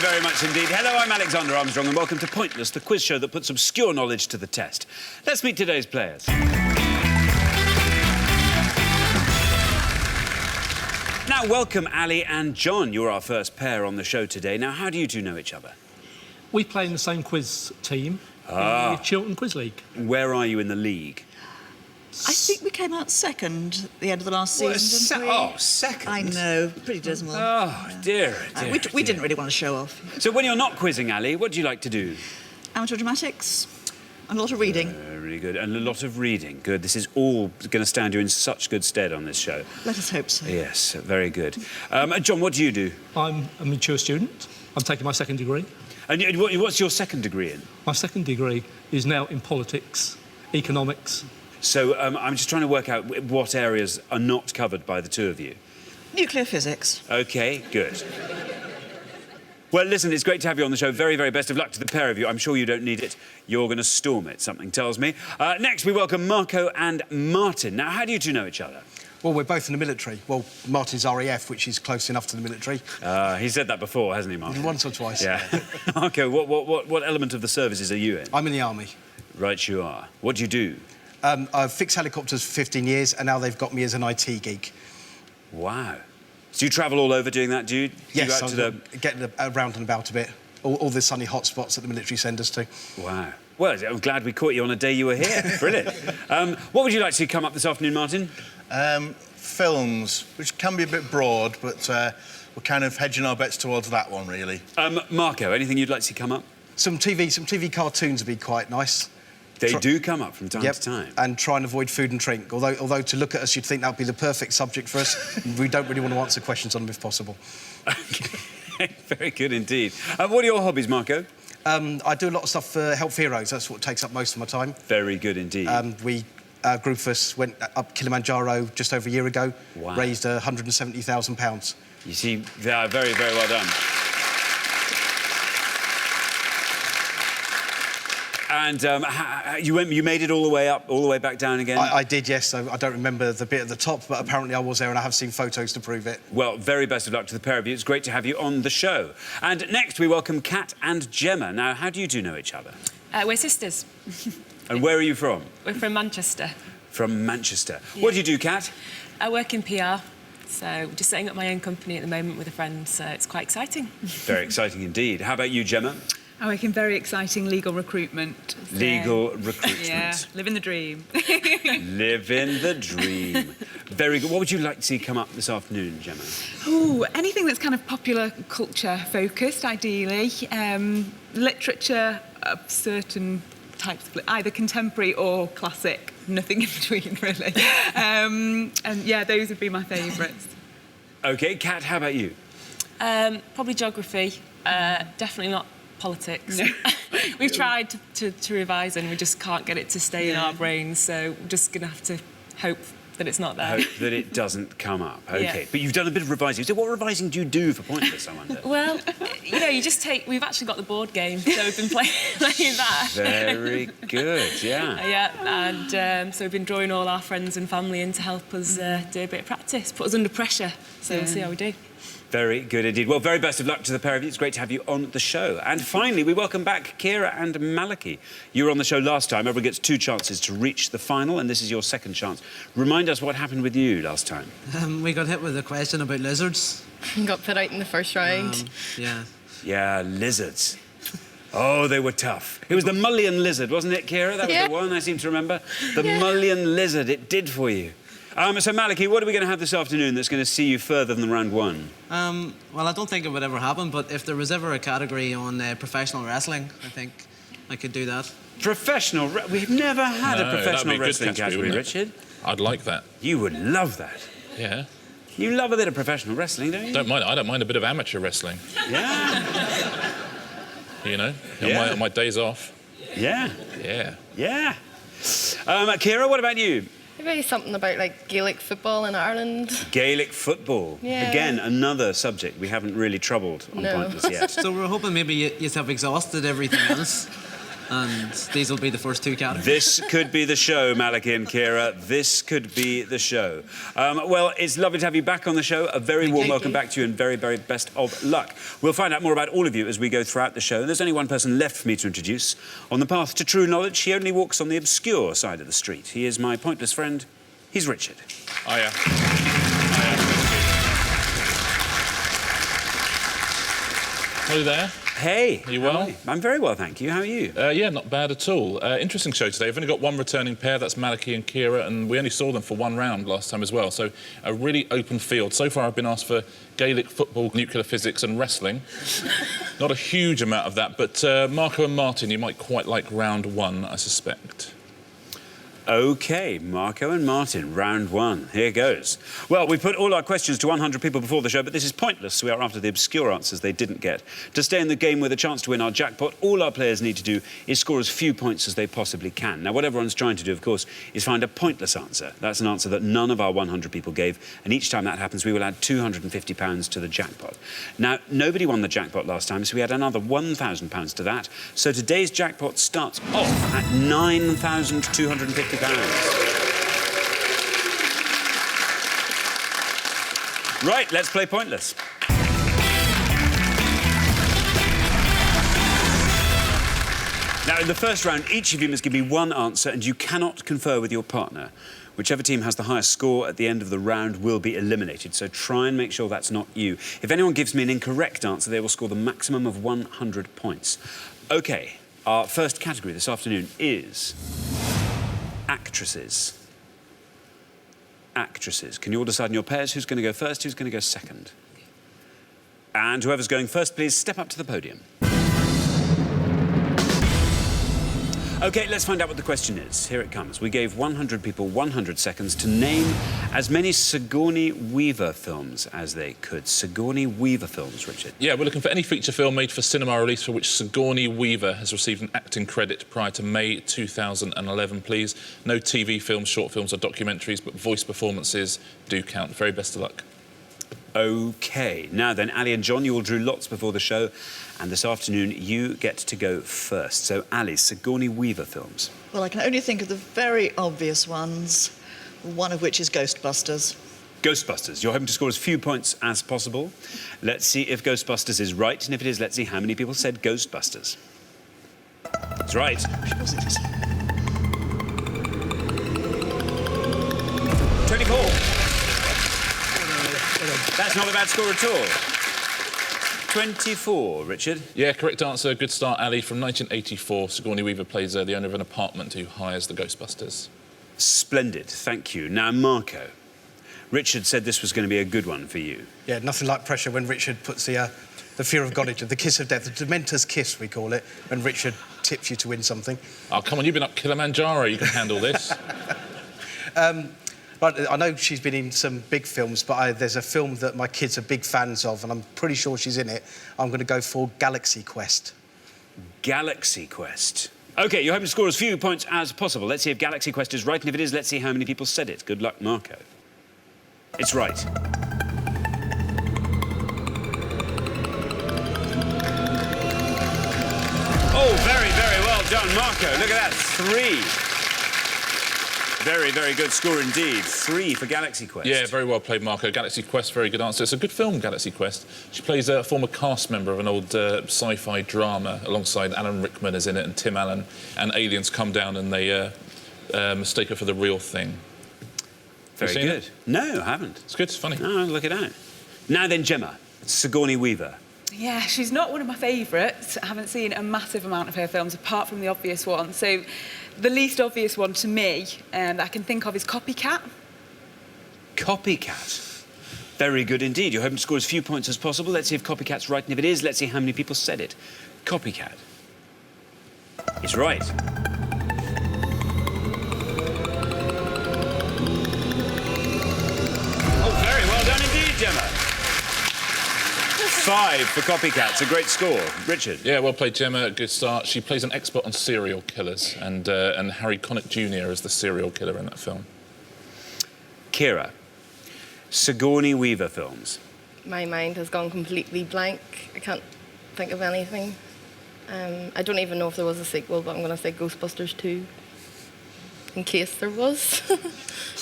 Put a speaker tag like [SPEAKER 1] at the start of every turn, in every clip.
[SPEAKER 1] very much indeed. Hello, I'm Alexander Armstrong and welcome to Pointless, the quiz show that puts obscure knowledge to the test. Let's meet today's players. Now, welcome Ali and John. You're our first pair on the show today. Now, how do you two know each other?
[SPEAKER 2] We play in the same quiz team in the Chiltern Quiz League.
[SPEAKER 1] Where are you in the league?
[SPEAKER 3] I think we came out second at the end of the last season, didn't we?
[SPEAKER 1] Oh, second?
[SPEAKER 3] I know, pretty dismal.
[SPEAKER 1] Oh, dear, dear,
[SPEAKER 3] we didn't really want to show off.
[SPEAKER 1] So when you're not quizzing, Ali, what do you like to do?
[SPEAKER 3] Amateur dramatics and a lot of reading.
[SPEAKER 1] Really good. And a lot of reading. Good. This is all going to stand you in such good stead on this show.
[SPEAKER 3] Let us hope so.
[SPEAKER 1] Yes, very good. John, what do you do?
[SPEAKER 2] I'm a mature student. I'm taking my second degree.
[SPEAKER 1] And what's your second degree in?
[SPEAKER 2] My second degree is now in politics, economics.
[SPEAKER 1] So I'm just trying to work out what areas are not covered by the two of you.
[SPEAKER 3] Nuclear physics.
[SPEAKER 1] OK, good. Well, listen, it's great to have you on the show. Very, very best of luck to the pair of you. I'm sure you don't need it. You're going to storm it, something tells me. Next, we welcome Marco and Martin. Now, how do you two know each other?
[SPEAKER 4] Well, we're both in the military. Well, Martin's RAF, which is close enough to the military.
[SPEAKER 1] He said that before, hasn't he, Martin?
[SPEAKER 4] Once or twice.
[SPEAKER 1] Yeah. Marco, what element of the services are you in?
[SPEAKER 4] I'm in the army.
[SPEAKER 1] Right, you are. What do you do?
[SPEAKER 4] I've fixed helicopters for 15 years, and now they've got me as an IT geek.
[SPEAKER 1] Wow. So you travel all over doing that, do you?
[SPEAKER 4] Yes,
[SPEAKER 1] you go out to
[SPEAKER 4] getting around and about a bit. All the sunny hot spots that the military send us to.
[SPEAKER 1] Wow. Well, I'm glad we caught you on a day you were here. Brilliant. What would you like to see come up this afternoon, Martin?
[SPEAKER 5] Films, which can be a bit broad, but we're kind of hedging our bets towards that one, really.
[SPEAKER 1] Marco, anything you'd like to see come up?
[SPEAKER 4] Some TV cartoons would be quite nice.
[SPEAKER 1] They do come up from time to time.
[SPEAKER 4] And try and avoid food and drink. Although to look at us, you'd think that would be the perfect subject for us. We don't really want to answer questions on them if possible.
[SPEAKER 1] Okay. Very good indeed. What are your hobbies, Marco?
[SPEAKER 4] I do a lot of stuff for Help Heroes. That's what takes up most of my time.
[SPEAKER 1] Very good indeed.
[SPEAKER 4] A group of us went up Kilimanjaro just over a year ago.
[SPEAKER 1] Wow.
[SPEAKER 4] Raised £170,000.
[SPEAKER 1] You see, they are very, very well done. And you made it all the way up, all the way back down again?
[SPEAKER 4] I did, yes. I don't remember the bit at the top, but apparently I was there and I have seen photos to prove it.
[SPEAKER 1] Well, very best of luck to the pair of you. It's great to have you on the show. And next, we welcome Kat and Gemma. Now, how do you two know each other?
[SPEAKER 6] We're sisters.
[SPEAKER 1] And where are you from?
[SPEAKER 6] We're from Manchester.
[SPEAKER 1] From Manchester. Yeah. What do you do, Kat?
[SPEAKER 6] I work in PR, so just setting up my own company at the moment with a friend, so it's quite exciting.
[SPEAKER 1] Very exciting indeed. How about you, Gemma?
[SPEAKER 7] I work in very exciting legal recruitment.
[SPEAKER 1] Legal recruitment.
[SPEAKER 7] Yeah, living the dream.
[SPEAKER 1] Living the dream. Very good. What would you like to see come up this afternoon, Gemma?
[SPEAKER 7] Oh, anything that's kind of popular culture focused, ideally. Literature of certain types, either contemporary or classic. Nothing in between, really. And yeah, those would be my favourites.
[SPEAKER 1] OK, Kat, how about you?
[SPEAKER 6] Probably geography. Definitely not politics. No. We've tried to revise and we just can't get it to stay in our brains, so we're just going to have to hope that it's not there.
[SPEAKER 1] Hope that it doesn't come up. OK.
[SPEAKER 6] Yeah.
[SPEAKER 1] But you've done a bit of revising. So what revising do you do for Pointless, I wonder?
[SPEAKER 6] Well, you know, you just take... We've actually got the board game, so we've been playing that.
[SPEAKER 1] Very good, yeah.
[SPEAKER 6] Yeah, and so we've been drawing all our friends and family in to help us do a bit of practice, put us under pressure, so we'll see how we do.
[SPEAKER 1] Very good indeed. Well, very best of luck to the pair of you. It's great to have you on the show. And finally, we welcome back Kyra and Maliki. You were on the show last time. Everyone gets 2 chances to reach the final, and this is your second chance. Remind us what happened with you last time.
[SPEAKER 8] We got hit with a question about lizards.
[SPEAKER 9] Got put out in the first round.
[SPEAKER 8] Yeah.
[SPEAKER 1] Yeah, lizards. Oh, they were tough. It was the mullion lizard, wasn't it, Kyra? That was the one I seem to remember. The mullion lizard, it did for you. So, Maliki, what are we going to have this afternoon that's going to see you further than round 1?
[SPEAKER 8] Well, I don't think it would ever happen, but if there was ever a category on professional wrestling, I think I could do that.
[SPEAKER 1] Professional? We've never had a professional wrestling category, Richard.
[SPEAKER 10] I'd like that.
[SPEAKER 1] You would love that.
[SPEAKER 10] Yeah.
[SPEAKER 1] You love a bit of professional wrestling, don't you?
[SPEAKER 10] I don't mind a bit of amateur wrestling.
[SPEAKER 1] Yeah.
[SPEAKER 10] You know, on my days off.
[SPEAKER 1] Yeah.
[SPEAKER 10] Yeah.
[SPEAKER 1] Yeah. Kyra, what about you?
[SPEAKER 9] Maybe something about, like, Gaelic football in Ireland.
[SPEAKER 1] Gaelic football.
[SPEAKER 9] Yeah.
[SPEAKER 1] Again, another subject we haven't really troubled on Pointless yet.
[SPEAKER 8] So we're hoping maybe you have exhausted everything else And these will be the first two categories.
[SPEAKER 1] This could be the show, Maliki and Kyra. This could be the show. Well, it's lovely to have you back on the show. A very warm welcome back to you and very, very best of luck. We'll find out more about all of you as we go throughout the show. There's only one person left for me to introduce. On the path to true knowledge, he only walks on the obscure side of the street. He is my pointless friend. He's Richard.
[SPEAKER 10] Hiya. Hello there.
[SPEAKER 1] Hey.
[SPEAKER 10] Are you well?
[SPEAKER 1] I'm very well, thank you. How are you?
[SPEAKER 10] Yeah, not bad at all. Interesting show today. We've only got one returning pair, that's Maliki and Kyra, and we only saw them for one round last time as well, so a really open field. So far I've been asked for Gaelic football, nuclear physics and wrestling. Not a huge amount of that, but Marco and Martin, you might quite like round one, I suspect.
[SPEAKER 1] OK, Marco and Martin, round one. Here goes. Well, we put all our questions to 100 people before the show, but this is pointless. We are after the obscure answers they didn't get. To stay in the game with a chance to win our jackpot, all our players need to do is score as few points as they possibly can. Now, what everyone's trying to do, of course, is find a pointless answer. That's an answer that none of our 100 people gave, and each time that happens, we will add £250 to the jackpot. Now, nobody won the jackpot last time, so we add another £1,000 to that. So today's jackpot starts off at £9,250. Right, let's play Pointless. Now, in the first round, each of you must give me one answer and you cannot confer with your partner. Whichever team has the highest score at the end of the round will be eliminated, so try and make sure that's not you. If anyone gives me an incorrect answer, they will score the maximum of 100 points. OK, our first category this afternoon is actresses. Actresses. Can you all decide in your pairs who's going to go first, who's going to go second? And whoever's going first, please step up to the podium. OK, let's find out what the question is. Here it comes. We gave 100 people 100 seconds to name as many Sigourney Weaver films as they could. Sigourney Weaver films, Richard.
[SPEAKER 10] Yeah, we're looking for any feature film made for cinema release for which Sigourney Weaver has received an acting credit prior to May 2011, please. No TV films, short films or documentaries, but voice performances do count. Very best of luck.
[SPEAKER 1] OK. Now then, Ali and John, you all drew lots before the show, and this afternoon you get to go first. So, Ali, Sigourney Weaver films.
[SPEAKER 3] Well, I can only think of the very obvious ones, one of which is Ghostbusters.
[SPEAKER 1] Ghostbusters. You're hoping to score as few points as possible. Let's see if Ghostbusters is right, and if it is, let's see how many people said Ghostbusters. It's right.
[SPEAKER 3] Which was it?
[SPEAKER 1] 24. That's not a bad score at all. 24, Richard.
[SPEAKER 10] Yeah, correct answer. Good start, Ali. From 1984, Sigourney Weaver plays the owner of an apartment who hires the Ghostbusters.
[SPEAKER 1] Splendid, thank you. Now, Marco. Richard said this was going to be a good one for you.
[SPEAKER 4] Yeah, nothing like pressure when Richard puts the fear of God into the kiss of death, the Dementor's kiss, we call it, when Richard tips you to win something.
[SPEAKER 10] Oh, come on, you've been up Kilimanjaro. You can handle this.
[SPEAKER 4] Right, I know she's been in some big films, but there's a film that my kids are big fans of, and I'm pretty sure she's in it. I'm going to go for Galaxy Quest.
[SPEAKER 1] Galaxy Quest. OK, you're hoping to score as few points as possible. Let's see if Galaxy Quest is right, and if it is, let's see how many people said it. Good luck, Marco. It's right. Oh, very, very well done, Marco. Look at that, 3. Very, very good score indeed. 3 for Galaxy Quest.
[SPEAKER 10] Yeah, very well played, Marco. Galaxy Quest, very good answer. It's a good film, Galaxy Quest. She plays a former cast member of an old sci-fi drama alongside Alan Rickman is in it and Tim Allen, and aliens come down and they mistake her for the real thing.
[SPEAKER 1] Very good. No, I haven't.
[SPEAKER 10] It's good, it's funny.
[SPEAKER 1] Oh, look it out. Now then, Gemma, Sigourney Weaver.
[SPEAKER 7] Yeah, she's not one of my favourites. I haven't seen a massive amount of her films, apart from the obvious one. So the least obvious one to me that I can think of is Copycat.
[SPEAKER 1] Copycat. Very good indeed. You're hoping to score as few points as possible. Let's see if Copycat's right, and if it is, let's see how many people said it. Copycat. It's right. Oh, very well done indeed, Gemma. 5 for Copycat. It's a great score. Richard.
[SPEAKER 10] Yeah, well played, Gemma. Good start. She plays an expert on serial killers, and Harry Connick Jr. is the serial killer in that film.
[SPEAKER 1] Kyra. Sigourney Weaver films.
[SPEAKER 9] My mind has gone completely blank. I can't think of anything. I don't even know if there was a sequel, but I'm going to say Ghostbusters 2. In case there was.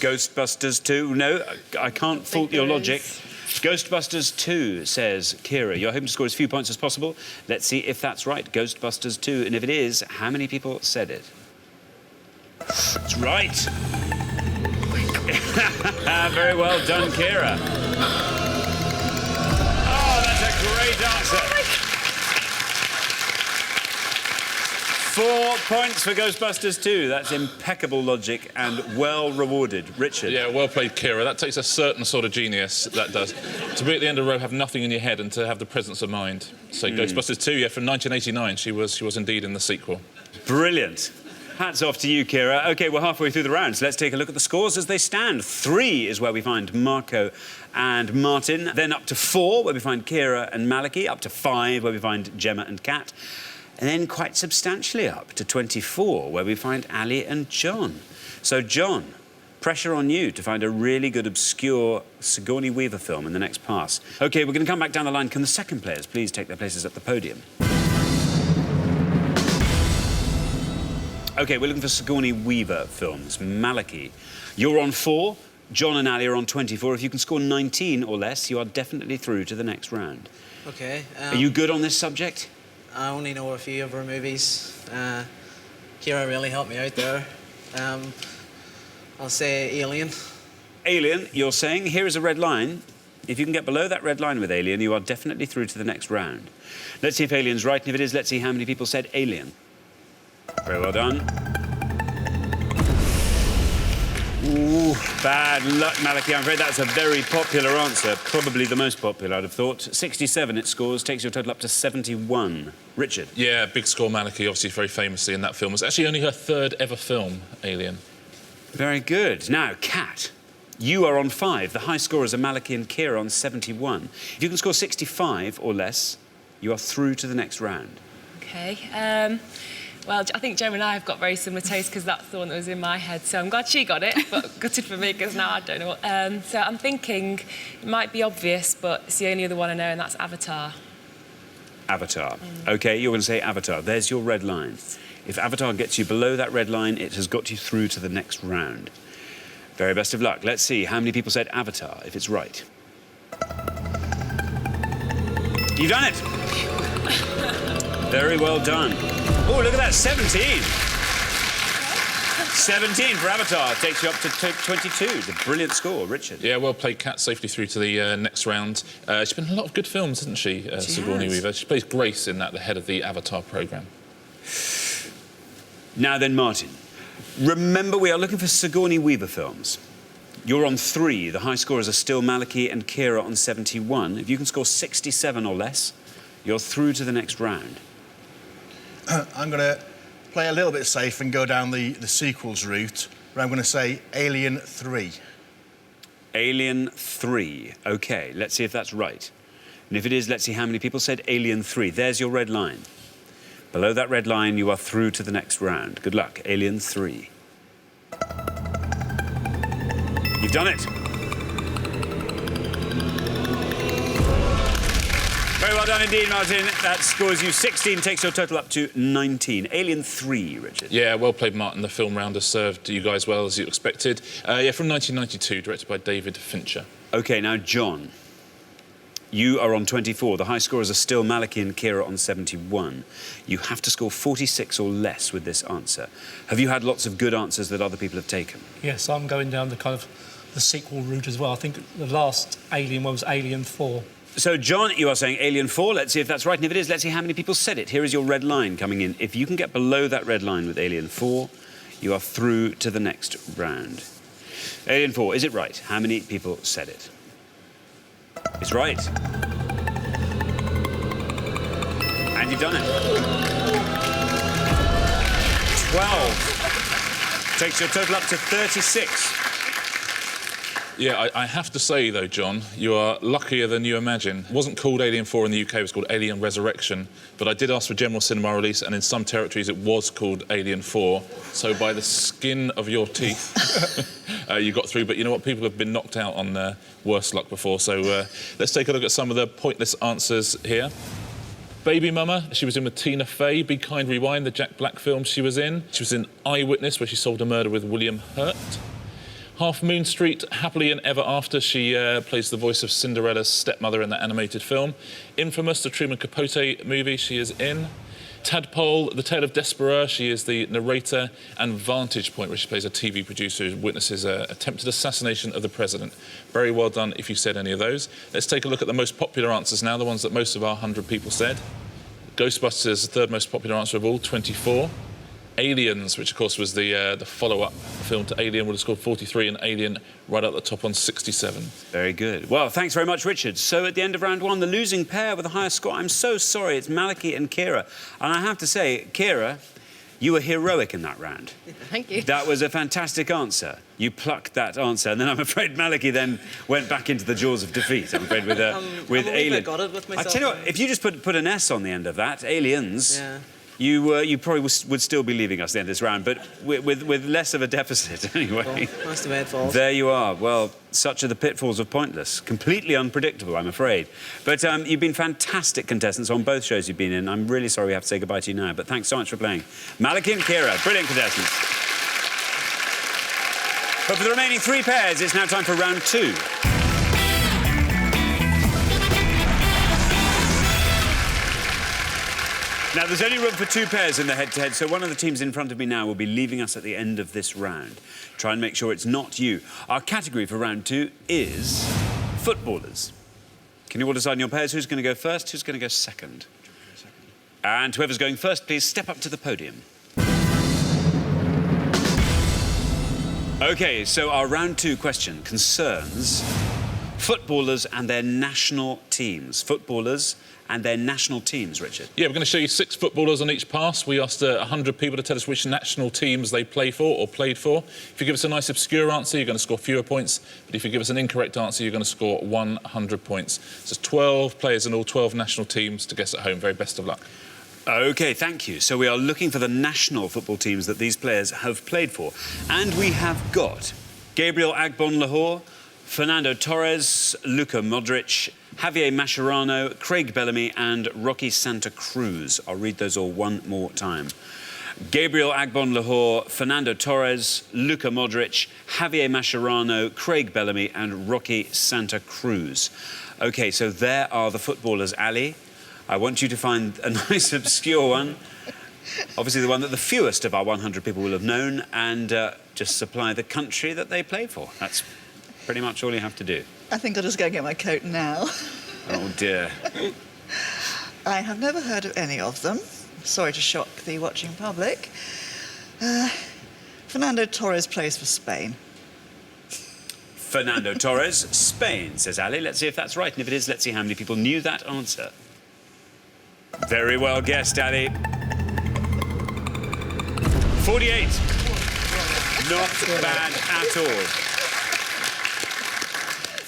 [SPEAKER 1] Ghostbusters 2? No, I can't fault your logic. Ghostbusters 2, says Kyra. You're hoping to score as few points as possible. Let's see if that's right. Ghostbusters 2. And if it is, how many people said it? It's right. Very well done, Kyra. Oh, that's a great answer. 4 points for Ghostbusters 2. That's impeccable logic and well rewarded. Richard.
[SPEAKER 10] Yeah, well played, Kyra. That takes a certain sort of genius, that does. To be at the end of the row, have nothing in your head, and to have the presence of mind. So Ghostbusters 2, yeah, from 1989, she was indeed in the sequel.
[SPEAKER 1] Brilliant. Hats off to you, Kyra. OK, we're halfway through the round, so let's take a look at the scores as they stand. 3 is where we find Marco and Martin. Then up to 4, where we find Kyra and Maliki. Up to 5, where we find Gemma and Kat. And then quite substantially up to 24, where we find Ali and John. So, John, pressure on you to find a really good, obscure Sigourney Weaver film in the next pass. OK, we're going to come back down the line. Can the second players please take their places at the podium? OK, we're looking for Sigourney Weaver films. Maliki, you're on 4. John and Ali are on 24. If you can score 19 or less, you are definitely through to the next round.
[SPEAKER 8] OK.
[SPEAKER 1] Are you good on this subject?
[SPEAKER 8] I only know a few of her movies. Kyra really helped me out there. I'll say Alien.
[SPEAKER 1] Alien, you're saying. Here is a red line. If you can get below that red line with Alien, you are definitely through to the next round. Let's see if Alien's right, and if it is, let's see how many people said Alien. Very well done. Ooh, bad luck, Maliki. I'm afraid that's a very popular answer. Probably the most popular, I'd have thought. 67 it scores, takes your total up to 71. Richard?
[SPEAKER 10] Yeah, big score, Maliki, obviously very famously in that film. It was actually only her 3rd ever film, Alien.
[SPEAKER 1] Very good. Now, Kat, you are on 5. The high scorers are Maliki and Kyra on 71. If you can score 65 or less, you are through to the next round.
[SPEAKER 6] OK. Well, I think Gemma and I have got very similar tastes because that's the one that was in my head. So I'm glad she got it, but gutted for me because now I don't know what. So I'm thinking it might be obvious, but it's the only other one I know, and that's Avatar.
[SPEAKER 1] Avatar. OK, you're going to say Avatar. There's your red line. If Avatar gets you below that red line, it has got you through to the next round. Very best of luck. Let's see how many people said Avatar, if it's right. You've done it! Very well done. Oh, look at that, 17. 17 for Avatar takes you up to 22. It's a brilliant score, Richard.
[SPEAKER 10] Yeah, well played, Kat, safely through to the next round. She's been in a lot of good films, hasn't she, Sigourney Weaver? She plays Grace in that, the head of the Avatar programme.
[SPEAKER 1] Now then, Martin. Remember, we are looking for Sigourney Weaver films. You're on 3. The high scorers are still Maliki and Kyra on 71. If you can score 67 or less, you're through to the next round.
[SPEAKER 5] I'm going to play a little bit safe and go down the sequels route, but I'm going to say Alien 3.
[SPEAKER 1] Alien 3. OK, let's see if that's right. And if it is, let's see how many people said Alien 3. There's your red line. Below that red line, you are through to the next round. Good luck. Alien 3. You've done it. Very well done indeed, Martin. That scores you 16, takes your total up to 19. Alien 3, Richard.
[SPEAKER 10] Yeah, well played, Martin. The film round has served you guys well, as you expected. Yeah, from 1992, directed by David Fincher. OK,
[SPEAKER 1] now, John, you are on 24. The high scorers are still Maliki and Kyra on 71. You have to score 46 or less with this answer. Have you had lots of good answers that other people have taken?
[SPEAKER 2] Yes, I'm going down the kind of the sequel route as well. I think the last Alien one was Alien 4.
[SPEAKER 1] So, John, you are saying Alien 4. Let's see if that's right. And if it is, let's see how many people said it. Here is your red line coming in. If you can get below that red line with Alien 4, you are through to the next round. Alien 4, is it right? How many people said it? It's right. And you've done it. 12. Takes your total up to 36.
[SPEAKER 10] Yeah, I have to say, though, John, you are luckier than you imagine. It wasn't called Alien 4 in the UK, it was called Alien Resurrection. But I did ask for general cinema release, and in some territories it was called Alien 4. So by the skin of your teeth, you got through. But you know what? People have been knocked out on worse luck before. So let's take a look at some of the pointless answers here. Baby Mama, she was in with Tina Fey. Be Kind, Rewind, the Jack Black film she was in. She was in Eyewitness, where she solved a murder with William Hurt. Half Moon Street, Happily and Ever After, she plays the voice of Cinderella's stepmother in that animated film. Infamous, the Truman Capote movie, she is in. Tadpole, The Tale of Desperer, she is the narrator. And Vantage Point, where she plays a TV producer who witnesses an attempted assassination of the president. Very well done if you said any of those. Let's take a look at the most popular answers now, the ones that most of our 100 people said. Ghostbusters, the third most popular answer of all, 24. Aliens, which of course was the follow-up film to Alien, would have scored 43, and Alien right at the top on 67.
[SPEAKER 1] Very good. Well, thanks very much, Richard. So at the end of round one, the losing pair with the highest score, I'm so sorry, it's Maliki and Kyra. And I have to say, Kyra, you were heroic in that round.
[SPEAKER 9] Thank you.
[SPEAKER 1] That was a fantastic answer. You plucked that answer, and then I'm afraid Maliki then went back into the jaws of defeat, I'm afraid, with Alien.
[SPEAKER 8] Got it with myself.
[SPEAKER 1] I tell you what, if you just put an S on the end of that, Aliens...
[SPEAKER 8] Yeah.
[SPEAKER 1] You probably would still be leaving us at the end of this round, but with less of a deficit anyway.
[SPEAKER 8] Well, that's the way it falls.
[SPEAKER 1] There you are. Well, such are the pitfalls of Pointless. Completely unpredictable, I'm afraid. But you've been fantastic contestants on both shows you've been in. I'm really sorry we have to say goodbye to you now, but thanks so much for playing. Maliki and Kyra, brilliant contestants. But for the remaining three pairs, it's now time for round two. Now, there's only room for two pairs in the head-to-head, so one of the teams in front of me now will be leaving us at the end of this round. Try and make sure it's not you. Our category for round two is footballers. Can you all decide on your pairs who's going to go first, who's going to go second? And whoever's going first, please step up to the podium. OK, so our round two question concerns footballers and their national teams. Footballers and their national teams, Richard.
[SPEAKER 10] Yeah, we're going to show you 6 footballers on each pass. We asked 100 people to tell us which national teams they play for or played for. If you give us a nice obscure answer, you're going to score fewer points. But if you give us an incorrect answer, you're going to score 100 points. So 12 players in all, 12 national teams to guess at home. Very best of luck.
[SPEAKER 1] OK, thank you. So we are looking for the national football teams that these players have played for. And we have got Gabriel Agbon-Lahore, Fernando Torres, Luka Modric, Javier Mascherano, Craig Bellamy and Rocky Santa Cruz. I'll read those all one more time. Gabriel Agbon-Lahore, Fernando Torres, Luka Modric, Javier Mascherano, Craig Bellamy and Rocky Santa Cruz. OK, so there are the footballers, Ali. I want you to find a nice obscure one. Obviously the one that the fewest of our 100 people will have known, and just supply the country that they played for. That's pretty much all you have to do.
[SPEAKER 3] I think I'll just go get my coat now.
[SPEAKER 1] Oh, dear.
[SPEAKER 3] I have never heard of any of them. Sorry to shock the watching public. Fernando Torres plays for Spain.
[SPEAKER 1] Fernando Torres, Spain, says Ali. Let's see if that's right, and if it is, let's see how many people knew that answer. Very well guessed, Ali. 48. Not bad at all.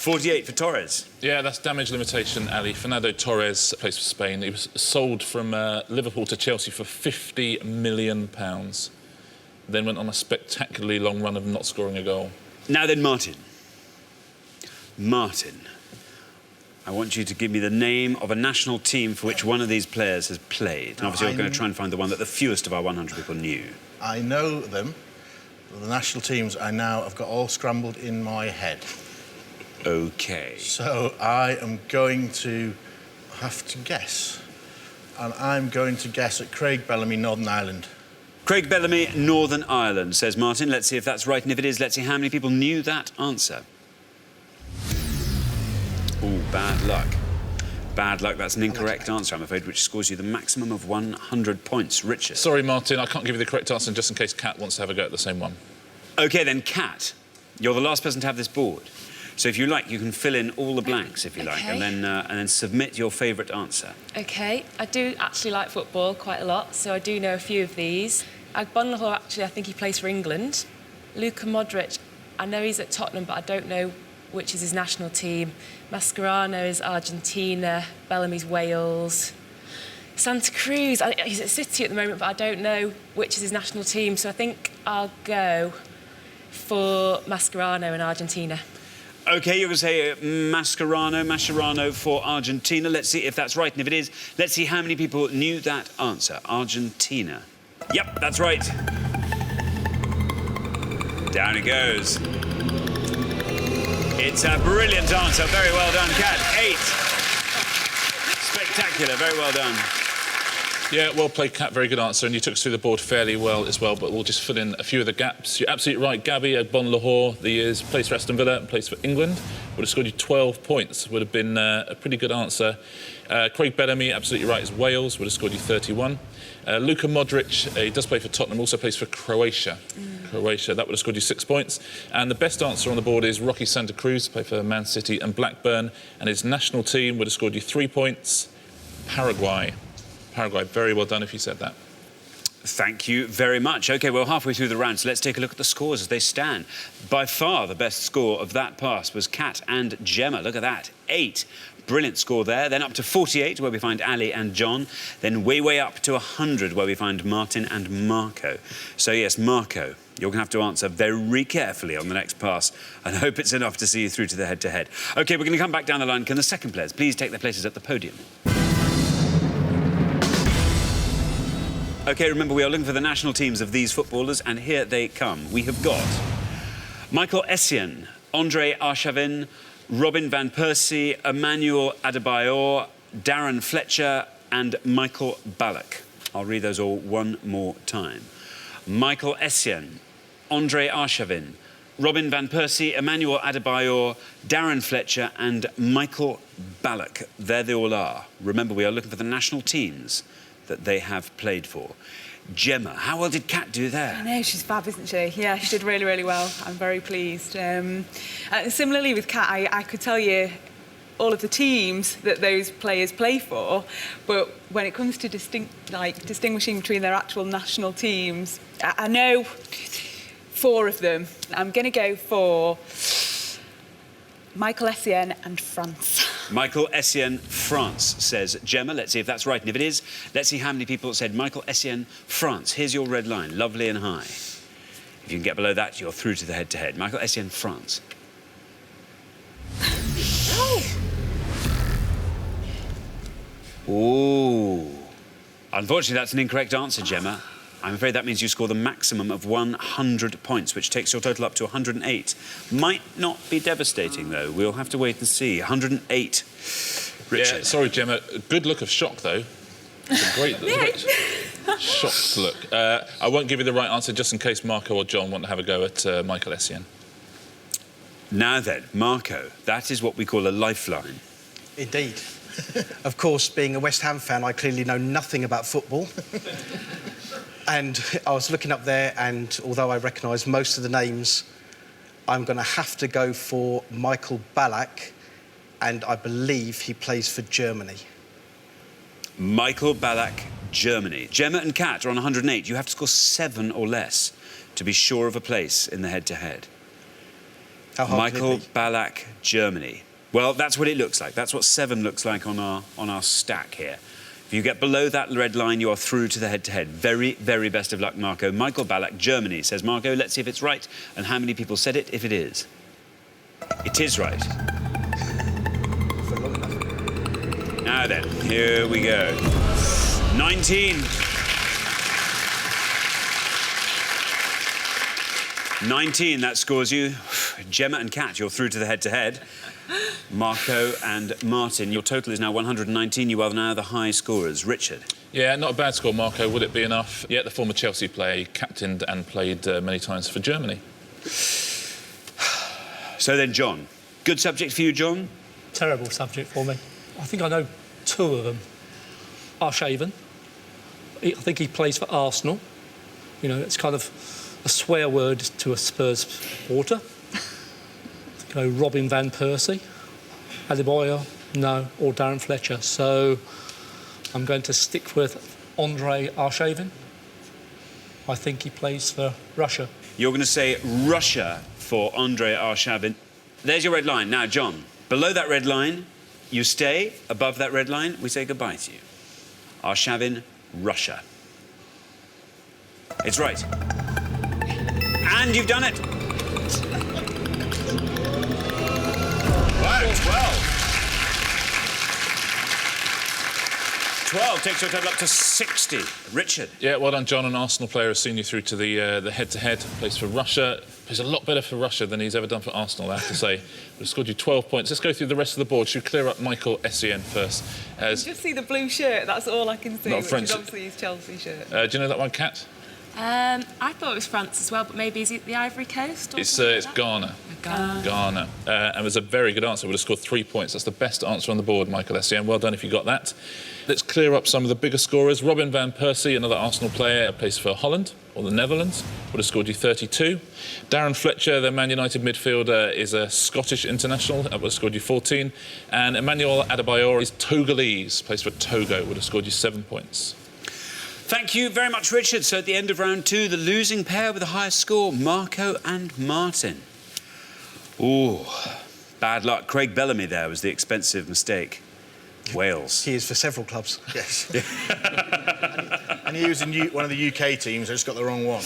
[SPEAKER 1] 48 for Torres.
[SPEAKER 10] Yeah, that's damage limitation, Ali. Fernando Torres plays for Spain. He was sold from Liverpool to Chelsea for £50 million. Then went on a spectacularly long run of not scoring a goal.
[SPEAKER 1] Now then, Martin. Martin, I want you to give me the name of a national team for which one of these players has played. And obviously, you're going to try and find the one that the fewest of our 100 people knew.
[SPEAKER 5] I know them. The national teams I now have got all scrambled in my head.
[SPEAKER 1] OK.
[SPEAKER 5] So I am going to have to guess. And I'm going to guess at Craig Bellamy, Northern Ireland.
[SPEAKER 1] Craig Bellamy, Northern Ireland, says Martin. Let's see if that's right, and if it is, let's see how many people knew that answer. Oh, bad luck. Bad luck, that's an incorrect answer, I'm afraid, which scores you the maximum of 100 points. Richard.
[SPEAKER 10] Sorry, Martin, I can't give you the correct answer just in case Kat wants to have a go at the same one.
[SPEAKER 1] OK, then, Kat, you're the last person to have this board. So if you like, you can fill in all the blanks, if you like, and then submit your favourite answer.
[SPEAKER 6] OK, I do actually like football quite a lot, so I do know a few of these. Agbon-Lahore, actually, I think he plays for England. Luka Modric, I know he's at Tottenham, but I don't know which is his national team. Mascherano is Argentina, Bellamy's Wales. Santa Cruz, he's at City at the moment, but I don't know which is his national team, so I think I'll go for Mascherano in Argentina.
[SPEAKER 1] OK, you're going to say Mascherano for Argentina. Let's see if that's right. And if it is, let's see how many people knew that answer. Argentina. Yep, that's right. Down it goes. It's a brilliant answer. Very well done, Kat. 8. Spectacular. Very well done.
[SPEAKER 10] Yeah, well played, Kat. Very good answer. And you took us through the board fairly well as well, but we'll just fill in a few of the gaps. You're absolutely right. Gabby Agbon-Lahore, the years, plays for Aston Villa and plays for England. Would have scored you 12 points. Would have been a pretty good answer. Craig Bellamy, absolutely right, is Wales. Would have scored you 31. Luka Modric, he does play for Tottenham, also plays for Croatia. Croatia, that would have scored you 6 points. And the best answer on the board is Rocky Santa Cruz, played for Man City and Blackburn, and his national team would have scored you 3 points. Paraguay. Paraguay, very well done if you said that.
[SPEAKER 1] Thank you very much. OK, well, halfway through the round, so let's take a look at the scores as they stand. By far, the best score of that pass was Kat and Gemma. Look at that, 8. Brilliant score there. Then up to 48, where we find Ali and John. Then way up to 100, where we find Martin and Marco. So, yes, Marco, you're going to have to answer very carefully on the next pass, and I hope it's enough to see you through to the head-to-head. OK, we're going to come back down the line. Can the second players please take their places at the podium? OK, remember, we are looking for the national teams of these footballers, and here they come. We have got Michael Essien, Andre Arshavin, Robin van Persie, Emmanuel Adebayor, Darren Fletcher and Michael Ballack. I'll read those all one more time. Michael Essien, Andre Arshavin, Robin van Persie, Emmanuel Adebayor, Darren Fletcher and Michael Ballack. There they all are. Remember, we are looking for the national teams that they have played for. Gemma, how well did Kat do there?
[SPEAKER 7] I know, she's fab, isn't she? Yeah, she did really, really well. I'm very pleased. Similarly with Kat, I could tell you all of the teams that those players play for, but when it comes to distinguishing between their actual national teams, I know 4 of them. I'm going to go for Michael Essien and France.
[SPEAKER 1] Michael Essien, France, says Gemma. Let's see if that's right. And if it is, let's see how many people said Michael Essien, France. Here's your red line, lovely and high. If you can get below that, you're through to the head-to-head. Michael Essien, France. Ooh. Unfortunately, that's an incorrect answer, Gemma. I'm afraid that means you score the maximum of 100 points, which takes your total up to 108. Might not be devastating, though. We'll have to wait and see. 108. Richard.
[SPEAKER 10] Yeah, sorry, Gemma. Good look of shock, though. It's a great shocked look. I won't give you the right answer, just in case Marco or John want to have a go at Michael Essien.
[SPEAKER 1] Now then, Marco, that is what we call a lifeline.
[SPEAKER 4] Indeed. Of course, being a West Ham fan, I clearly know nothing about football. And I was looking up there, and although I recognise most of the names, I'm going to have to go for Michael Ballack, and I believe he plays for Germany.
[SPEAKER 1] Michael Ballack, Germany. Gemma and Kat are on 108. You have to score 7 or less to be sure of a place in the head-to-head.
[SPEAKER 4] How hard
[SPEAKER 1] Michael
[SPEAKER 4] can it be?
[SPEAKER 1] Ballack, Germany. Well, that's what it looks like. That's what 7 looks like on our stack here. If you get below that red line, you are through to the head-to-head. Very, very best of luck, Marco. Michael Ballack, Germany, says Marco. Let's see if it's right and how many people said it, if it is. It is right. Now then, here we go. 19. 19, that scores you. Gemma and Kat, you're through to the head-to-head. Marco and Martin, your total is now 119. You are now the high scorers. Richard.
[SPEAKER 10] Yeah, not a bad score, Marco. Would it be enough? Yeah, the former Chelsea player, captained and played many times for Germany.
[SPEAKER 1] So then, John. Good subject for you, John?
[SPEAKER 2] Terrible subject for me. I think I know 2 of them. Arshavin. I think he plays for Arsenal. You know, it's kind of a swear word to a Spurs supporter. Robin van Persie, Adebayor, no, or Darren Fletcher. So I'm going to stick with Andre Arshavin. I think he plays for Russia.
[SPEAKER 1] You're going to say Russia for Andre Arshavin. There's your red line. Now, John, below that red line, you stay. Above that red line, we say goodbye to you. Arshavin, Russia. It's right. And you've done it. 12 takes your total up to 60. Richard.
[SPEAKER 10] Yeah, well done, John. An Arsenal player has seen you through to the head-to-head. Plays for Russia. Plays a lot better for Russia than he's ever done for Arsenal, I have to say. We've scored you 12 points. Let's go through the rest of the board. Should we clear up Michael Essien first?
[SPEAKER 7] Just see the blue shirt, that's all I can see,
[SPEAKER 10] Not
[SPEAKER 7] which
[SPEAKER 10] French.
[SPEAKER 7] is obviously his Chelsea shirt.
[SPEAKER 10] Do you know that one, Kat?
[SPEAKER 6] I thought it was France as well, but maybe is it the Ivory Coast? Or
[SPEAKER 10] It's
[SPEAKER 6] something like that?
[SPEAKER 10] Ghana.
[SPEAKER 6] Ghana.
[SPEAKER 10] Ghana. And it was a very good answer. Would have scored 3 points. That's the best answer on the board, Michael Essien. Well done if you got that. Let's clear up some of the bigger scorers. Robin van Persie, another Arsenal player, plays for Holland or the Netherlands, would have scored you 32. Darren Fletcher, the Man United midfielder, is a Scottish international, would have scored you 14. And Emmanuel Adebayor is Togolese, plays for Togo, would have scored you 7 points.
[SPEAKER 1] Thank you very much, Richard. So at the end of round 2, the losing pair with the highest score, Marco and Martin. Ooh, bad luck. Craig Bellamy there was the expensive mistake. Wales.
[SPEAKER 4] He is for several clubs.
[SPEAKER 5] Yes. And he was in one of the UK teams, I just got the wrong one.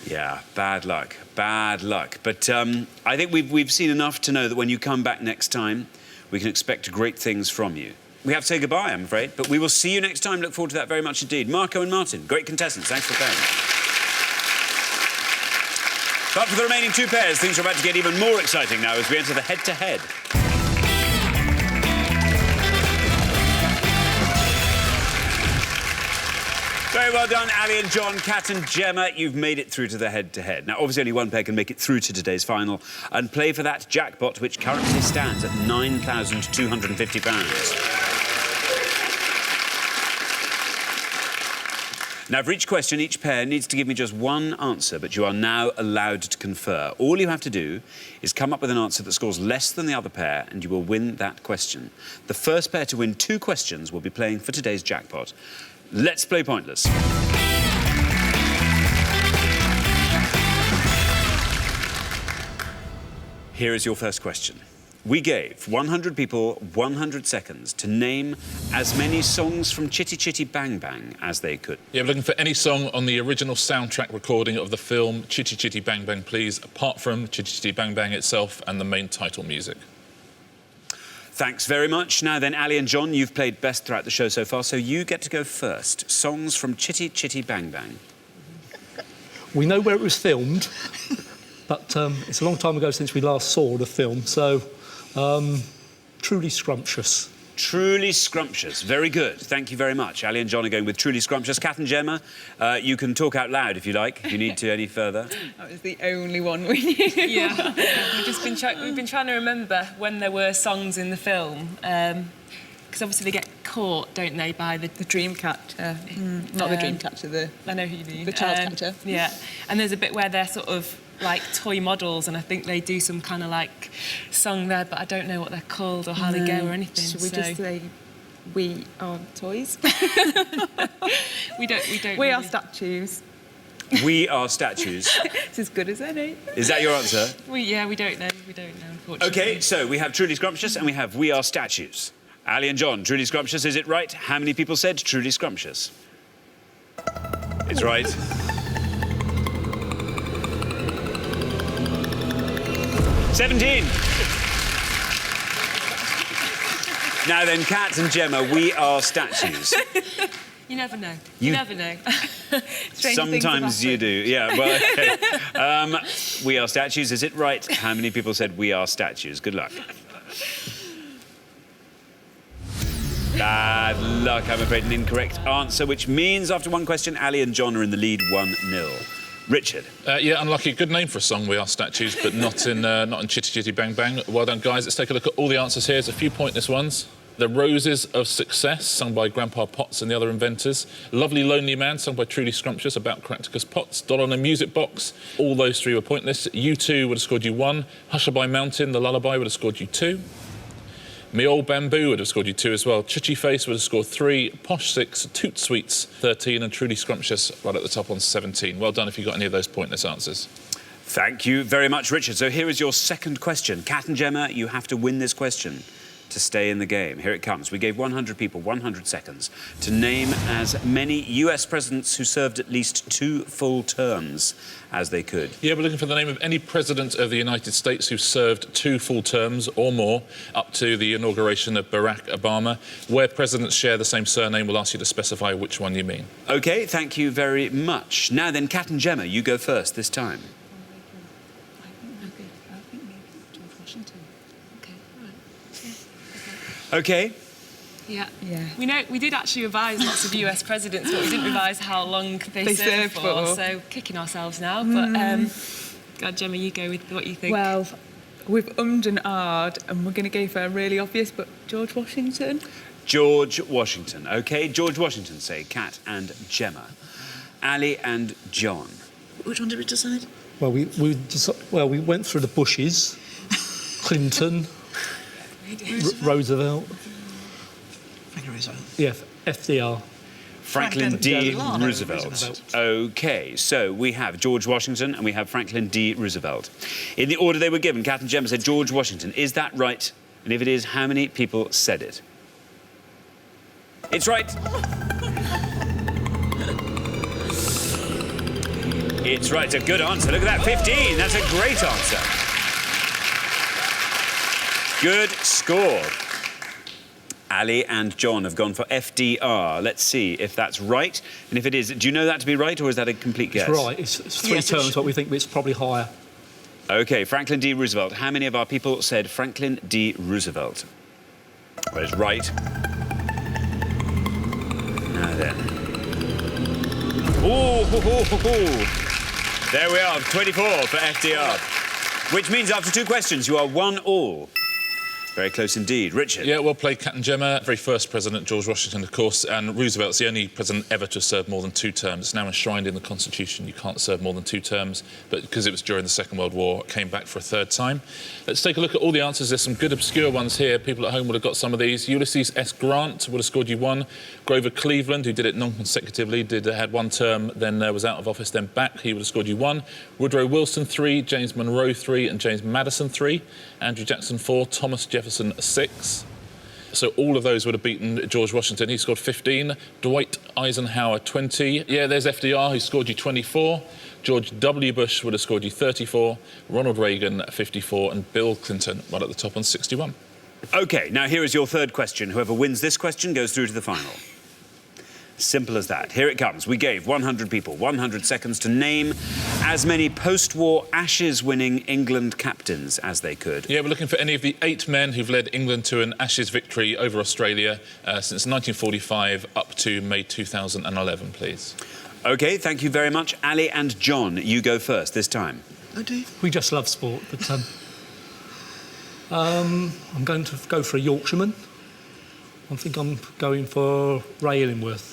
[SPEAKER 1] Yeah, bad luck. Bad luck. But I think we've seen enough to know that when you come back next time, we can expect great things from you. We have to say goodbye, I'm afraid, but we will see you next time. Look forward to that very much indeed. Marco and Martin, great contestants. Thanks for playing. But for the remaining 2 pairs, things are about to get even more exciting now as we enter the head-to-head. Very well done, Ali and John, Kat and Gemma. You've made it through to the head-to-head. Now, obviously, only one pair can make it through to today's final and play for that jackpot, which currently stands at £9,250. Now, for each question, each pair needs to give me just one answer, but you are now allowed to confer. All you have to do is come up with an answer that scores less than the other pair, and you will win that question. The first pair to win 2 questions will be playing for today's jackpot. Let's play Pointless. Here is your first question. We gave 100 people 100 seconds to name as many songs from Chitty Chitty Bang Bang as they could.
[SPEAKER 10] Yeah, we're looking for any song on the original soundtrack recording of the film Chitty Chitty Bang Bang, please, apart from Chitty Chitty Bang Bang itself and the main title music.
[SPEAKER 1] Thanks very much. Now then, Ali and John, you've played best throughout the show so far, so you get to go first. Songs from Chitty Chitty Bang Bang.
[SPEAKER 2] We know where it was filmed, but it's a long time ago since we last saw the film, so Truly Scrumptious.
[SPEAKER 1] Truly Scrumptious. Very good. Thank you very much. Ali and John are going with Truly Scrumptious. Kat and Gemma, you can talk out loud if you like, if you need to any further.
[SPEAKER 7] That was the only one we knew.
[SPEAKER 6] Yeah. We've been trying to remember when there were songs in the film. Because obviously they get caught, don't they, by the
[SPEAKER 7] dream catcher. Not the dream catcher,
[SPEAKER 6] I know who you mean.
[SPEAKER 7] the child catcher.
[SPEAKER 6] Yeah. And there's a bit where they're sort of like toy models, and I think they do some kind of like song there, but I don't know what they're called or how they go or anything.
[SPEAKER 7] Should we just say we are toys?
[SPEAKER 6] we don't.
[SPEAKER 7] We are statues.
[SPEAKER 1] We are statues.
[SPEAKER 7] It's as good as any.
[SPEAKER 1] Is that your answer?
[SPEAKER 6] We don't know. We don't know, unfortunately.
[SPEAKER 1] OK, so we have Truly Scrumptious and we have We Are Statues. Ali and John, Truly Scrumptious, is it right? How many people said Truly Scrumptious? It's right. $17. Now then, Kat and Gemma, We Are Statues.
[SPEAKER 6] You never know. You never know.
[SPEAKER 1] Sometimes you do. Yeah, well, OK. We Are Statues, is it right? How many people said We Are Statues? Good luck. Bad luck, I'm afraid, an incorrect answer, which means after one question, Ali and John are in the lead 1-0. Richard.
[SPEAKER 10] Yeah, unlucky. Good name for a song, We Are Statues, but not in Chitty Chitty Bang Bang. Well done, guys. Let's take a look at all the answers here. There's a few pointless ones. The Roses of Success, sung by Grandpa Potts and the other inventors. Lovely Lonely Man, sung by Truly Scrumptious, about Caractacus Potts. Doll on a Music Box. All those 3 were pointless. U2 would have scored you 1. Hushabye Mountain, The Lullaby, would have scored you 2. Me Old Bamboo would have scored you 2 as well. Chitchy Face would have scored 3. Posh 6. Toot Sweets 13. And Truly Scrumptious right at the top on 17. Well done if you got any of those pointless answers.
[SPEAKER 1] Thank you very much, Richard. So here is your second question. Kat and Gemma, you have to win this question. to stay in the game. Here it comes. We gave 100 people 100 seconds to name as many US presidents who served at least 2 full terms as they could.
[SPEAKER 10] Yeah, we're looking for the name of any president of the United States who served 2 full terms or more up to the inauguration of Barack Obama. Where presidents share the same surname, we'll ask you to specify which one you mean.
[SPEAKER 1] OK, thank you very much. Now then, Kat and Gemma, you go first this time. OK.
[SPEAKER 6] Yeah. We did actually revise lots of US presidents, but we didn't revise how long they served for. So kicking ourselves now. But God, Gemma, you go with what you think.
[SPEAKER 7] Well, we've ummed and ahed, and we're going to go for a really obvious, but George Washington.
[SPEAKER 1] George Washington. OK, George Washington, say Kat and Gemma. Ali and John.
[SPEAKER 3] Which one did we decide?
[SPEAKER 2] Well, we went through the Bushes, Clinton, Roosevelt. Yeah, FDR.
[SPEAKER 1] Franklin D. Roosevelt. OK, so we have George Washington and we have Franklin D. Roosevelt. In the order they were given, Kat and Gemma said George Washington. Is that right? And if it is, how many people said it? It's right. It's right. It's a good answer. Look at that, 15. That's a great answer. Good score. Ali and John have gone for FDR. Let's see if that's right. And if it is, do you know that to be right, or is that a complete guess?
[SPEAKER 2] It's right. It's 3 terms, but we think it's probably higher.
[SPEAKER 1] OK, Franklin D. Roosevelt. How many of our people said Franklin D. Roosevelt? Well, it's right. Now then. There we are, 24 for FDR. Which means after 2 questions, you are 1-all. Very close indeed. Richard?
[SPEAKER 10] Yeah, well played, Kat and Gemma. Very first president, George Washington, of course, and Roosevelt's the only president ever to have served more than 2 terms. It's now enshrined in the Constitution. You can't serve more than 2 terms, but because it was during the Second World War, it came back for a 3rd time. Let's take a look at all the answers. There's some good obscure ones here. People at home would have got some of these. Ulysses S. Grant would have scored you 1. Grover Cleveland, who did it non-consecutively, had 1 term, then was out of office, then back. He would have scored you 1. Woodrow Wilson, 3. James Monroe, 3. And James Madison, 3. Andrew Jackson, 4. Thomas Jefferson, 6. So all of those would have beaten George Washington. He scored 15. Dwight Eisenhower, 20. Yeah, there's FDR, who scored you 24. George W. Bush would have scored you 34. Ronald Reagan, 54. And Bill Clinton, right at the top on 61.
[SPEAKER 1] OK, now here is your 3rd question. Whoever wins this question goes through to the final. Simple as that. Here it comes. We gave 100 people 100 seconds to name as many post-war Ashes-winning England captains as they could.
[SPEAKER 10] Yeah, we're looking for any of the 8 men who've led England to an Ashes victory over Australia since 1945 up to May 2011, please.
[SPEAKER 1] OK, thank you very much. Ali and John, you go first this time.
[SPEAKER 2] We just love sport, but I'm going to go for a Yorkshireman. I think I'm going for Ray Illingworth.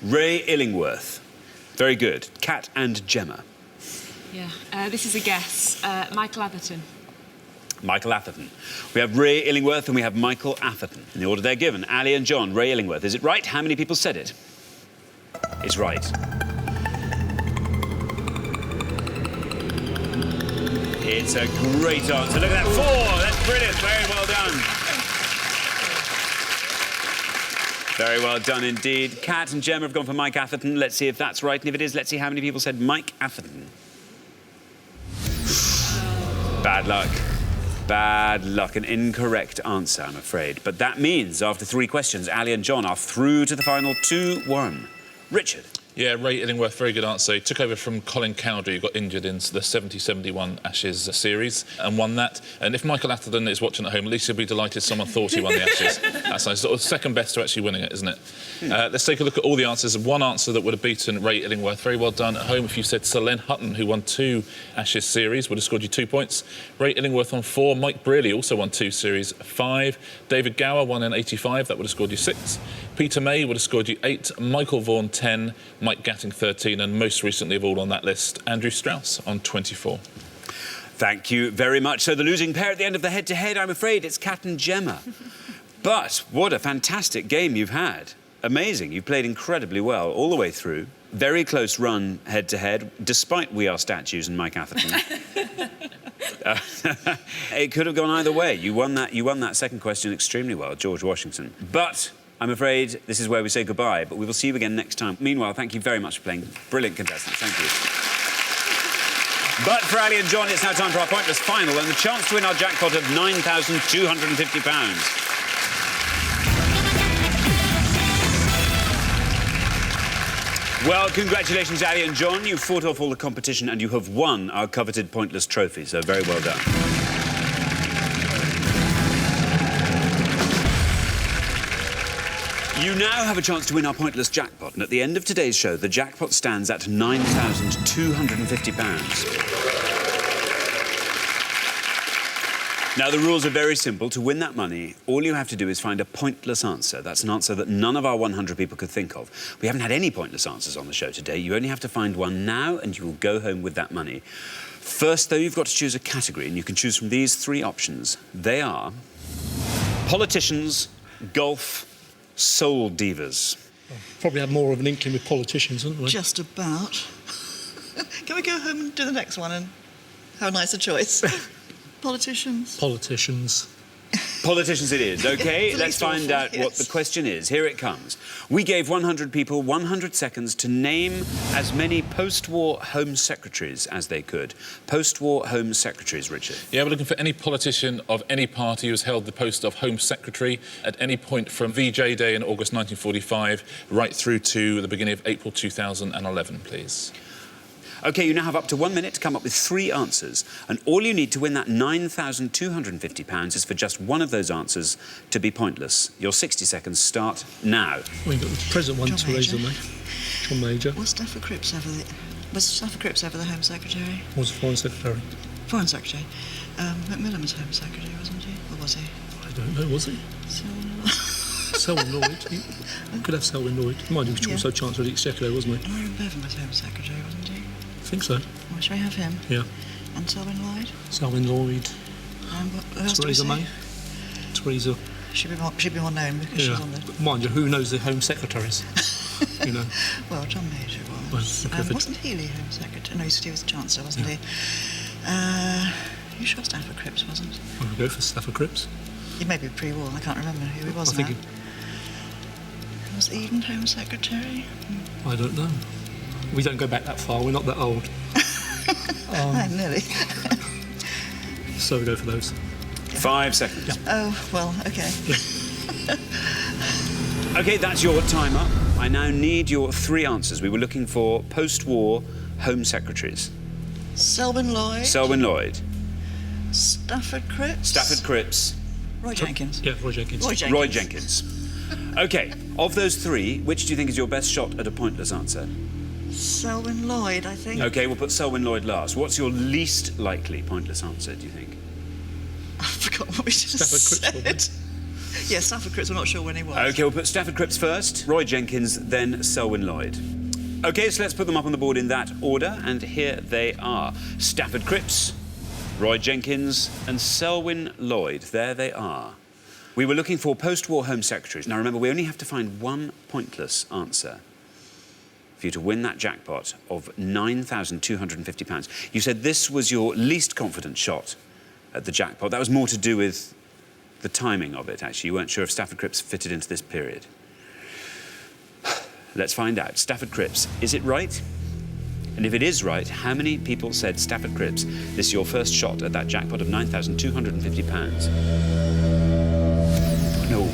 [SPEAKER 1] Ray Illingworth. Very good. Kat and Gemma.
[SPEAKER 6] Yeah, this is a guess. Michael Atherton.
[SPEAKER 1] Michael Atherton. We have Ray Illingworth and we have Michael Atherton. In the order they're given, Ali and John, Ray Illingworth. Is it right? How many people said it? It's right. It's a great answer. Look at that, 4. That's brilliant. Very well done. Very well done indeed. Kat and Gemma have gone for Mike Atherton. Let's see if that's right. And if it is, let's see how many people said Mike Atherton. Bad luck. Bad luck. An incorrect answer, I'm afraid. But that means, after 3 questions, Ali and John are through to the final 2-1. Richard?
[SPEAKER 10] Yeah, Ray Illingworth, very good answer. He took over from Colin Cowdrey, who got injured in the 70-71 Ashes series and won that. And if Michael Atherton is watching at home, at least he'll be delighted someone thought he won the Ashes. That's nice. Sort of 2nd best to actually winning it, isn't it? Let's take a look at all the answers. 1 answer that would have beaten Ray Illingworth. Very well done at home. If you said Sir Len Hutton, who won 2 Ashes series, would have scored you 2 points. Ray Illingworth on 4. Mike Brearley also won 2 series, 5. David Gower won in 85. That would have scored you 6. Peter May would have scored you 8. Michael Vaughan, 10. Mike Gatting, 13. And most recently of all on that list, Andrew Strauss on 24.
[SPEAKER 1] Thank you very much. So the losing pair at the end of the head-to-head, I'm afraid, it's Kat and Gemma. But what a fantastic game you've had. Amazing. You've played incredibly well all the way through. Very close run head-to-head, despite We Are Statues and Mike Atherton. It could have gone either way. You won that second question extremely well, George Washington. But I'm afraid this is where we say goodbye, but we will see you again next time. Meanwhile, thank you very much for playing. Brilliant contestants. Thank you. But for Ali and John, it's now time for our pointless final and the chance to win our jackpot of £9,250. Well, congratulations, Ali and John. You fought off all the competition and you have won our coveted pointless trophy, so very well done. You now have a chance to win our pointless jackpot, and at the end of today's show, the jackpot stands at £9,250. Now, the rules are very simple. To win that money, all you have to do is find a pointless answer. That's an answer that none of our 100 people could think of. We haven't had any pointless answers on the show today. You only have to find one now, and you will go home with that money. First, though, you've got to choose a category, and you can choose from these three options. They are politicians, golf, soul divas.
[SPEAKER 2] Probably have more of an inkling with politicians, wouldn't we?
[SPEAKER 3] Just about. Can we go home and do the next one and have a nicer choice? Politicians.
[SPEAKER 2] Politicians.
[SPEAKER 1] Politicians it is, OK?
[SPEAKER 3] It's
[SPEAKER 1] Let's find out what the question is. Here it comes. We gave 100 people 100 seconds to name as many post-war Home Secretaries as they could. Post-war Home Secretaries, Richard.
[SPEAKER 10] Yeah, we're looking for any politician of any party who's held the post of Home Secretary at any point from VJ Day in August 1945 right through to the beginning of April 2011, please.
[SPEAKER 1] OK, you now have up to 1 minute to come up with 3 answers, and all you need to win that £9,250 is for just one of those answers to be pointless. Your 60 seconds start now.
[SPEAKER 2] Well, you've got the present one, Theresa May. John Major.
[SPEAKER 3] Was Stafford Cripps ever the Home Secretary?
[SPEAKER 2] Was the Foreign Secretary.
[SPEAKER 3] Foreign Secretary. Macmillan was Home Secretary, wasn't he? Or was he?
[SPEAKER 2] I don't know, was he? Selwyn Lloyd. He could have Selwyn Lloyd. Mind you, he was also Chancellor of the Exchequer, wasn't he?
[SPEAKER 3] Myron Bevan was Home Secretary, wasn't he?
[SPEAKER 2] I think so.
[SPEAKER 3] Well, shall we have him?
[SPEAKER 2] Yeah.
[SPEAKER 3] And Selwyn Lloyd?
[SPEAKER 2] Selwyn Lloyd.
[SPEAKER 3] Who else do we
[SPEAKER 2] Theresa
[SPEAKER 3] say?
[SPEAKER 2] May. Theresa.
[SPEAKER 3] She'd be more known because she's on the...
[SPEAKER 2] But mind you, who knows the Home Secretaries? You know.
[SPEAKER 3] Well, John Major was.
[SPEAKER 2] Well,
[SPEAKER 3] wasn't Healy Home Secretary? No, he was Chancellor, wasn't he? You sure Stafford Cripps wasn't?
[SPEAKER 2] I'm going to go for Stafford Cripps.
[SPEAKER 3] He may be pre-war, I can't remember who he was now. Was Eden Home Secretary?
[SPEAKER 2] I don't know. We don't go back that far, we're not that old.
[SPEAKER 3] Nearly.
[SPEAKER 2] So we go for those.
[SPEAKER 1] 5 seconds.
[SPEAKER 2] Yeah.
[SPEAKER 3] Oh, well, OK.
[SPEAKER 2] Yeah.
[SPEAKER 1] OK, that's your time up. I now need your 3 answers. We were looking for post-war Home Secretaries.
[SPEAKER 3] Selwyn Lloyd.
[SPEAKER 1] Selwyn Lloyd.
[SPEAKER 3] Stafford Cripps.
[SPEAKER 1] Stafford Cripps.
[SPEAKER 3] Roy Jenkins.
[SPEAKER 2] Yeah, Roy Jenkins.
[SPEAKER 1] Roy Jenkins. OK, of those 3, which do you think is your best shot at a pointless answer?
[SPEAKER 3] Selwyn Lloyd, I think.
[SPEAKER 1] OK, we'll put Selwyn Lloyd last. What's your least likely pointless answer, do you think?
[SPEAKER 3] I forgot what we just
[SPEAKER 2] Stafford Cripps,
[SPEAKER 3] said. Yeah, Stafford Cripps, we're not sure when he was.
[SPEAKER 1] OK, we'll put Stafford Cripps first, Roy Jenkins, then Selwyn Lloyd. OK, so let's put them up on the board in that order, and here they are. Stafford Cripps, Roy Jenkins, and Selwyn Lloyd. There they are. We were looking for post-war Home Secretaries. Now, remember, we only have to find one pointless answer for you to win that jackpot of £9,250. You said this was your least confident shot at the jackpot. That was more to do with the timing of it, actually. You weren't sure if Stafford Cripps fitted into this period. Let's find out. Stafford Cripps, is it right? And if it is right, how many people said Stafford Cripps? This is your first shot at that jackpot of £9,250. No.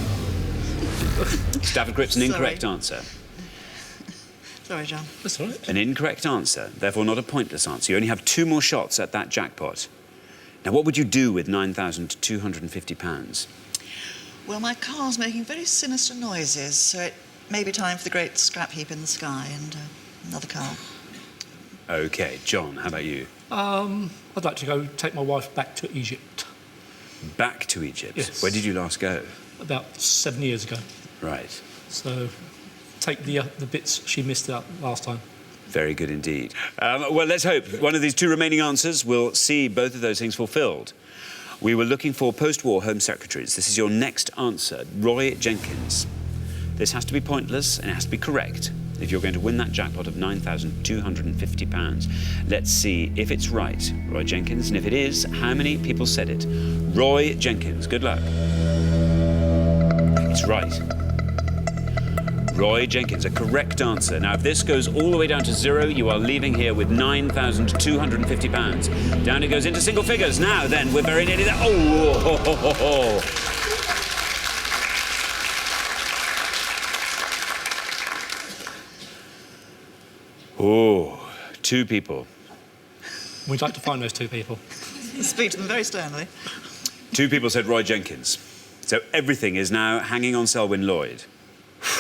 [SPEAKER 1] Stafford Cripps, an incorrect answer.
[SPEAKER 3] Sorry, John.
[SPEAKER 2] That's all right.
[SPEAKER 1] An incorrect answer, therefore not a pointless answer. You only have 2 more shots at that jackpot. Now, what would you do with £9,250?
[SPEAKER 3] Well, my car's making very sinister noises, so it may be time for the great scrap heap in the sky and another car.
[SPEAKER 1] OK, John, how about you?
[SPEAKER 2] I'd like to go take my wife back to Egypt.
[SPEAKER 1] Back to Egypt?
[SPEAKER 2] Yes.
[SPEAKER 1] Where did you last go?
[SPEAKER 2] About 7 years ago.
[SPEAKER 1] Right.
[SPEAKER 2] So take the bits she missed out last time.
[SPEAKER 1] Very good indeed. Well, let's hope one of these 2 remaining answers will see both of those things fulfilled. We were looking for post-war Home Secretaries. This is your next answer, Roy Jenkins. This has to be pointless and it has to be correct. if you're going to win that jackpot of £9,250. Let's see if it's right, Roy Jenkins, and if it is, how many people said it? Roy Jenkins, good luck. It's right. Roy Jenkins, a correct answer. Now, if this goes all the way down to 0, you are leaving here with £9,250. Down it goes into single figures. Now, then, we're very nearly there. Oh, ho, ho, ho, ho. Oh, 2 people.
[SPEAKER 2] We'd like to find those 2 people.
[SPEAKER 3] Speak to them very sternly.
[SPEAKER 1] 2 people said Roy Jenkins. So everything is now hanging on Selwyn Lloyd.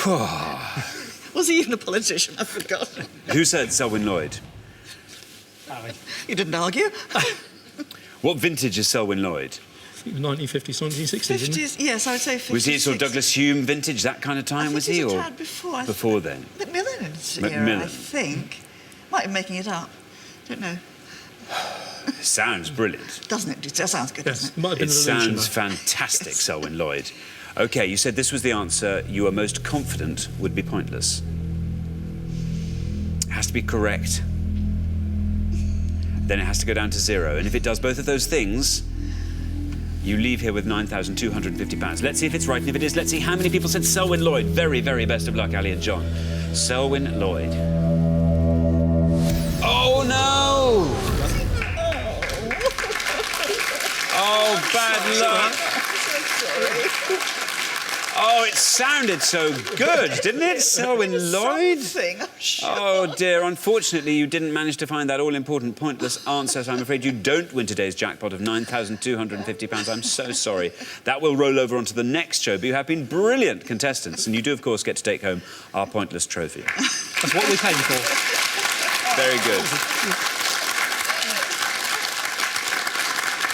[SPEAKER 3] Was he even a politician? I forgot.
[SPEAKER 1] Who said Selwyn Lloyd?
[SPEAKER 2] Harry.
[SPEAKER 3] You didn't argue.
[SPEAKER 1] What vintage is Selwyn Lloyd?
[SPEAKER 2] 1950s, 1960s, isn't it?
[SPEAKER 3] 50s, yes, I would say 50s.
[SPEAKER 1] Was he sort of Douglas Hume vintage, that kind of time, was he?
[SPEAKER 3] Or
[SPEAKER 1] Or
[SPEAKER 3] tad before.
[SPEAKER 1] before then?
[SPEAKER 3] Macmillan's
[SPEAKER 1] Macmillan.
[SPEAKER 3] era, I think. Might be making it up. Don't know.
[SPEAKER 1] Sounds brilliant.
[SPEAKER 3] Doesn't it? That sounds good,
[SPEAKER 2] Yes,
[SPEAKER 3] doesn't
[SPEAKER 2] it might have been
[SPEAKER 1] It
[SPEAKER 2] an illusion,
[SPEAKER 1] sounds
[SPEAKER 2] though.
[SPEAKER 1] fantastic, Selwyn Lloyd. OK, you said this was the answer you were most confident would be pointless. It has to be correct. Then it has to go down to 0. And if it does both of those things, you leave here with £9,250. Let's see if it's right, and if it is, let's see how many people said Selwyn Lloyd. Very, very best of luck, Ali and John. Selwyn Lloyd. Oh, no! Oh, bad luck. Oh, it sounded so good, didn't it, Selwyn Lloyd? Oh, dear. Unfortunately, you didn't manage to find that all-important pointless answer, so I'm afraid you don't win today's jackpot of £9,250. I'm so sorry. That will roll over onto the next show, but you have been brilliant contestants, and you do, of course, get to take home our pointless trophy.
[SPEAKER 2] That's what we came for.
[SPEAKER 1] Very good.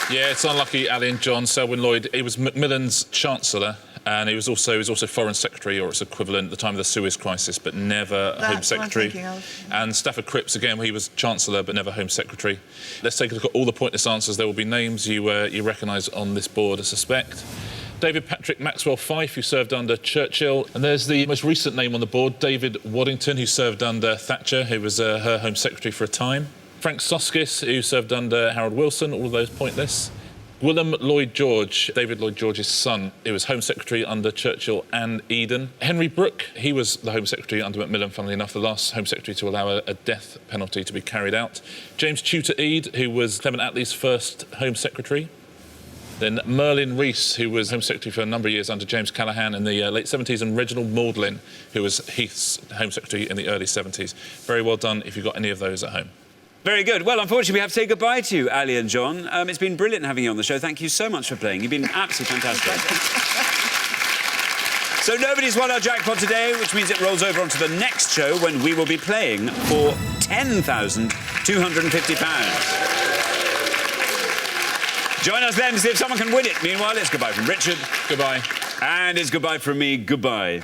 [SPEAKER 10] Yeah, it's unlucky, Ali and John. Selwyn Lloyd, he was Macmillan's Chancellor, and he was also Foreign Secretary, or its equivalent, at the time of the Suez Crisis, but never Home Secretary.
[SPEAKER 3] What I'm thinking of.
[SPEAKER 10] And Stafford Cripps, again, he was Chancellor, but never Home Secretary. Let's take a look at all the pointless answers. There will be names you recognise on this board, I suspect. David Patrick Maxwell Fyfe, who served under Churchill. And there's the most recent name on the board, David Waddington, who served under Thatcher, who was her Home Secretary for a time. Frank Soskis, who served under Harold Wilson, all of those pointless. Willem Lloyd George, David Lloyd George's son, he was Home Secretary under Churchill and Eden. Henry Brooke, he was the Home Secretary under Macmillan, funnily enough, the last Home Secretary to allow a death penalty to be carried out. James Tudor Ede, who was Clement Attlee's first Home Secretary. Then Merlin Rees, who was Home Secretary for a number of years under James Callaghan in the late 70s, and Reginald Maudlin, who was Heath's Home Secretary in the early 70s. Very well done if you've got any of those at home.
[SPEAKER 1] Very good. Well, unfortunately, we have to say goodbye to you, Ali and John. It's been brilliant having you on the show. Thank you so much for playing. You've been absolutely fantastic. So nobody's won our jackpot today, which means it rolls over onto the next show when we will be playing for £10,250. Join us then to see if someone can win it. Meanwhile, it's goodbye from Richard.
[SPEAKER 10] Goodbye.
[SPEAKER 1] And it's goodbye from me. Goodbye.